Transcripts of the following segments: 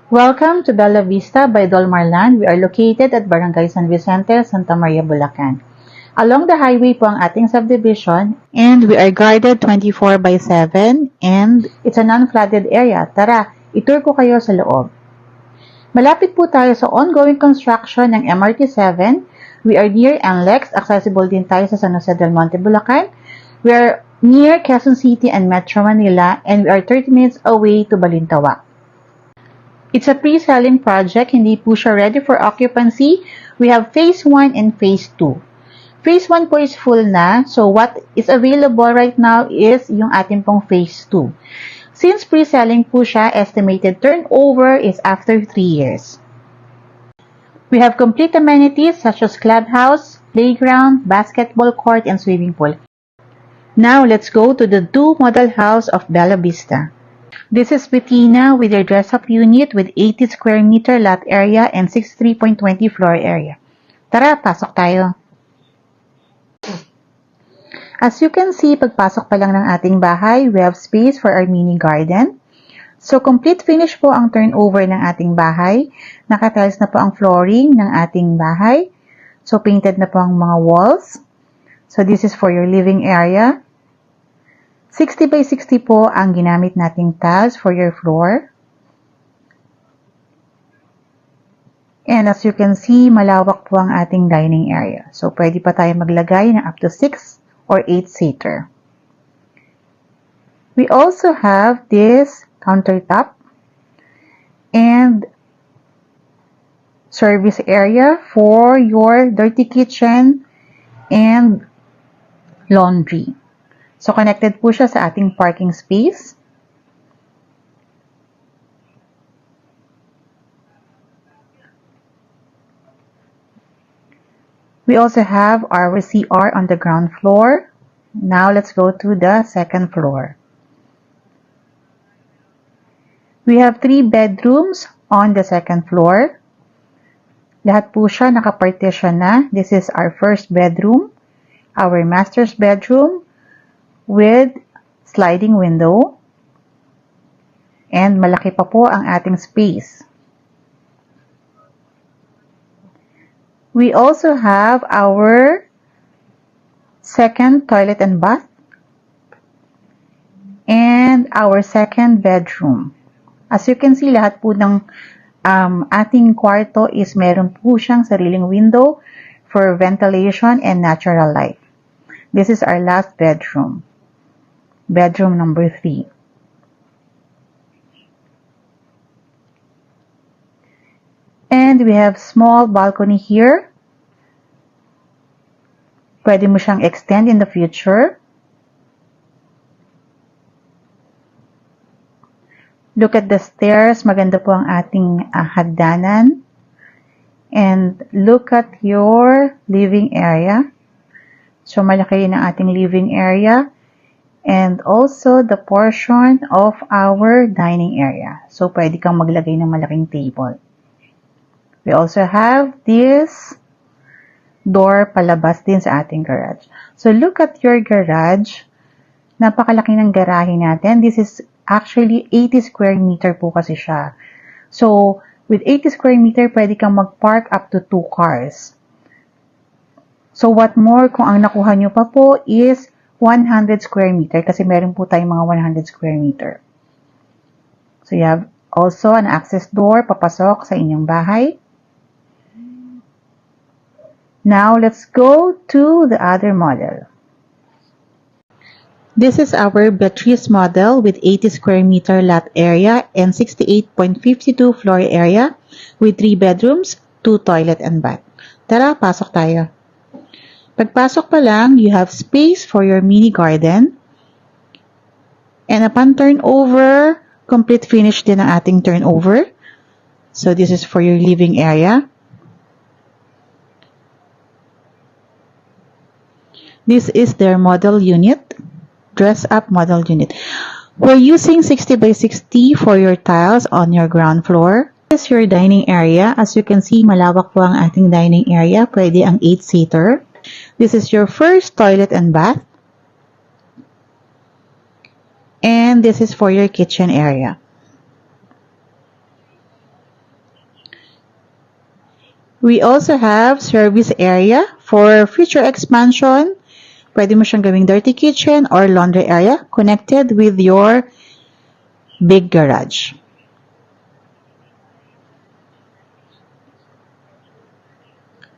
Welcome to Bella Vista by Dolmar Land. We are located at Barangay San Vicente, Santa Maria, Bulacan. Along the highway po ang ating subdivision and we are guarded 24 by 7 and it's a non-flooded area. Tara, itour ko kayo sa loob. Malapit po tayo sa ongoing construction ng MRT-7. We are near NLEX. Accessible din tayo sa San Jose del Monte, Bulacan. We are near Quezon City and Metro Manila and we are 30 minutes away to Balintawak. It's a pre-selling project, hindi po siya ready for occupancy. We have phase 1 and phase 2. Phase 1 po is full na, so what is available right now is yung ating pong phase 2. Since pre-selling po siya, estimated turnover is after 3 years. We have complete amenities such as clubhouse, playground, basketball court, and swimming pool. Now, let's go to the 2 model house of Bella Vista. This is Bettina with their dress-up unit with 80 square meter lot area and 63.20 floor area. Tara, pasok tayo. As you can see, pagpasok pa lang ng ating bahay, we have space for our mini garden. So, complete finish po ang turnover ng ating bahay. Nakatiles na po ang flooring ng ating bahay. So, painted na po ang mga walls. So, this is for your living area. 60 by 60 po ang ginamit nating tiles for your floor. And as you can see, malawak po ang ating dining area. So, pwede pa tayo maglagay ng up to 6 or 8 seater. We also have this countertop and service area for your dirty kitchen and laundry. So, connected po siya sa ating parking space. We also have our CR on the ground floor. Now, let's go to the second floor. We have 3 bedrooms on the second floor. Lahat po siya nakapartition na. This is our first bedroom, our master's bedroom, with sliding window, and malaki pa po ang ating space. We also have our second toilet and bath and our second bedroom. As you can see, lahat po ng ating kwarto is meron po siyang sariling window for ventilation and natural light. This is our last bedroom. Bedroom number 3. And we have small balcony here. Pwede mo siyang extend in the future. Look at the stairs. Maganda po ang ating hagdanan. And look at your living area. So, malaki rin ang ating living area. And also the portion of our dining area. So, pwede kang maglagay ng malaking table. We also have this door palabas din sa ating garage. So, look at your garage. Napakalaki ng garahe natin. This is actually 80 square meter po kasi siya. So, with 80 square meter, pwede kang mag-park up to 2 cars. So, what more kung ang nakuha nyo pa po is 100 square meter kasi meron po tayong mga 100 square meter. So, you have also an access door papasok sa inyong bahay. Now, let's go to the other model. This is our Beatrice model with 80 square meter lot area and 68.52 floor area with 3 bedrooms, 2 toilet and bath. Tara, pasok tayo. Pagpasok pa lang, you have space for your mini garden. And upon turnover, complete finish din ang ating turnover. So, this is for your living area. This is their model unit, dress-up model unit. We're using 60 by 60 for your tiles on your ground floor. This is your dining area. As you can see, malawak po ang ating dining area. Pwede ang 8-seater. This is your first toilet and bath. And this is for your kitchen area. We also have service area for future expansion. Pwede mo siyang gawing dirty kitchen or laundry area connected with your big garage.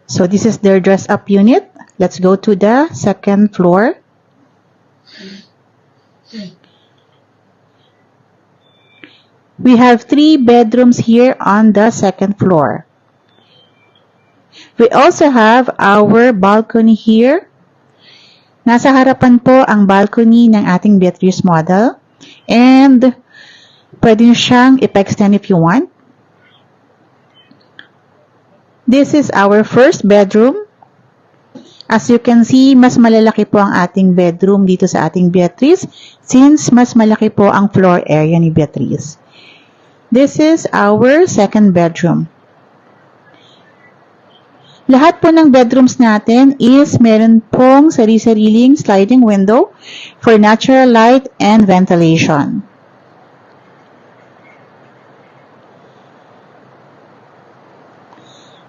So this is their dress-up unit. Let's go to the second floor. We have 3 bedrooms here on the second floor. We also have our balcony here. Nasa harapan po ang balcony ng ating Beatrice model. And pwede nyo siyang ipa-extend if you want. This is our first bedroom. As you can see, mas malalaki po ang ating bedroom dito sa ating Beatrice since mas malaki po ang floor area ni Beatrice. This is our second bedroom. Lahat po ng bedrooms natin is meron pong sari-sariling sliding window for natural light and ventilation.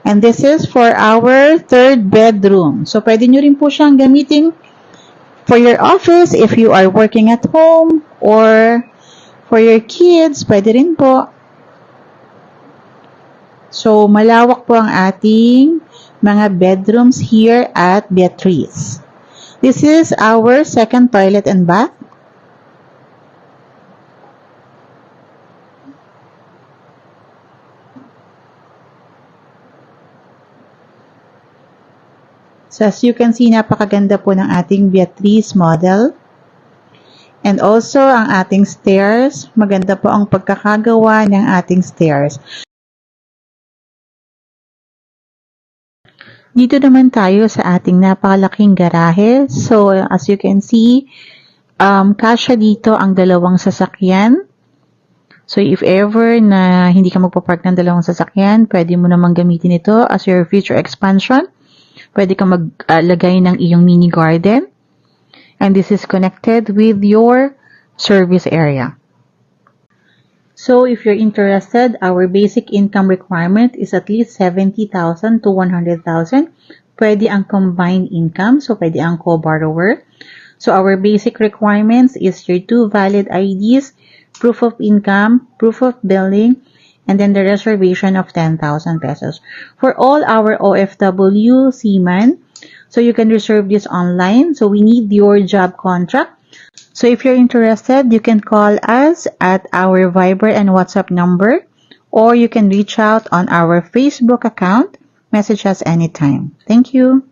And this is for our third bedroom. So, pwede nyo rin po siyang gamitin for your office if you are working at home or for your kids, pwede rin po. So, malawak po ang ating mga bedrooms here at Beatrice. This is our second toilet and bath. So, as you can see, napakaganda po ng ating Beatrice model. And also, ang ating stairs. Maganda po ang pagkakagawa ng ating stairs. Dito naman tayo sa ating napakalaking garahe. So, as you can see, kasya dito ang dalawang sasakyan. So, if ever na hindi ka magpapark ng dalawang sasakyan, pwede mo namang gamitin ito as your future expansion. Pwede ka maglagay ng iyong mini garden. And this is connected with your service area. So, if you're interested, our basic income requirement is at least 70,000 to 100,000. Pwede ang combined income, so pwede ang co-borrower. So, our basic requirements is your 2 valid IDs, proof of income, proof of billing, and then the reservation of 10,000 pesos. For all our OFW seamen, so you can reserve this online. So we need your job contract. So if you're interested, you can call us at our Viber and WhatsApp number, or you can reach out on our Facebook account. Message us anytime. Thank you.